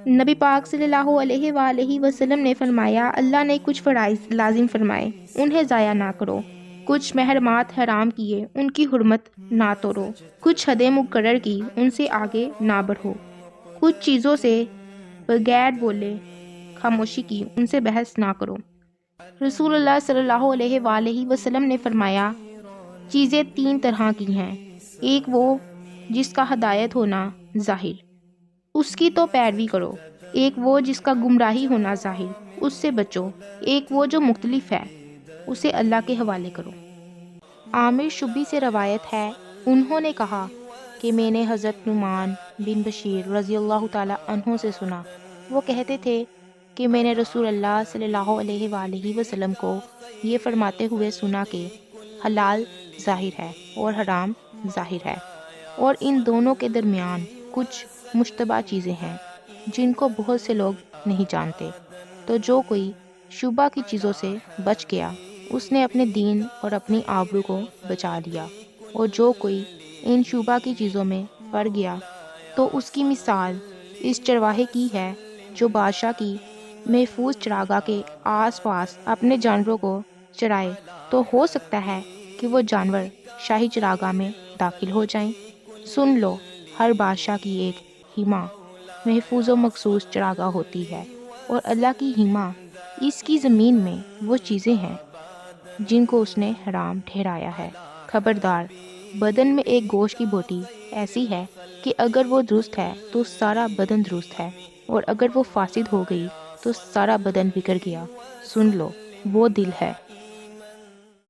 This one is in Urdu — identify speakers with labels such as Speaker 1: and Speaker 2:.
Speaker 1: نبی پاک صلی اللہ علیہ وآلہ وسلم نے فرمایا، اللہ نے کچھ فرائض لازم فرمائے، انہیں ضائع نہ کرو، کچھ محرمات حرام کیے، ان کی حرمت نہ توڑو، کچھ حدیں مقرر کی، ان سے آگے نہ بڑھو، کچھ چیزوں سے بغیر بولے خاموشی کی، ان سے بحث نہ کرو۔ رسول اللہ صلی اللہ علیہ وآلہ وسلم نے فرمایا، چیزیں تین طرح کی ہیں، ایک وہ جس کا ہدایت ہونا ظاہر، اس کی تو پیروی کرو، ایک وہ جس کا گمراہی ہونا ظاہر، اس سے بچو، ایک وہ جو مختلف ہے، اسے اللہ کے حوالے کرو۔ عامر شبی سے روایت ہے، انہوں نے کہا کہ میں نے حضرت نعمان بن بشیر رضی اللہ تعالی عنہ سے سنا، وہ کہتے تھے کہ میں نے رسول اللہ صلی اللہ علیہ وآلہ وسلم کو یہ فرماتے ہوئے سنا کہ حلال ظاہر ہے اور حرام ظاہر ہے، اور ان دونوں کے درمیان کچھ مشتبہ چیزیں ہیں جن کو بہت سے لوگ نہیں جانتے، تو جو کوئی شبہ کی چیزوں سے بچ گیا اس نے اپنے دین اور اپنی آبرو کو بچا لیا، اور جو کوئی ان شبہ کی چیزوں میں پڑ گیا تو اس کی مثال اس چرواہے کی ہے جو بادشاہ کی محفوظ چراگاہ کے آس پاس اپنے جانوروں کو چرائے، تو ہو سکتا ہے کہ وہ جانور شاہی چراگاہ میں داخل ہو جائیں۔ سن لو، ہر بادشاہ کی ایک حما محفوظ و مخصوص چراگاہ ہوتی ہے، اور اللہ کی حما اس کی زمین میں وہ چیزیں ہیں جن کو اس نے حرام ٹھہرایا ہے۔ خبردار، بدن میں ایک گوشت کی بوٹی ایسی ہے کہ اگر وہ درست ہے تو سارا بدن درست ہے، اور اگر وہ فاسد ہو گئی تو سارا بدن بگڑ گیا۔ سن لو، وہ دل ہے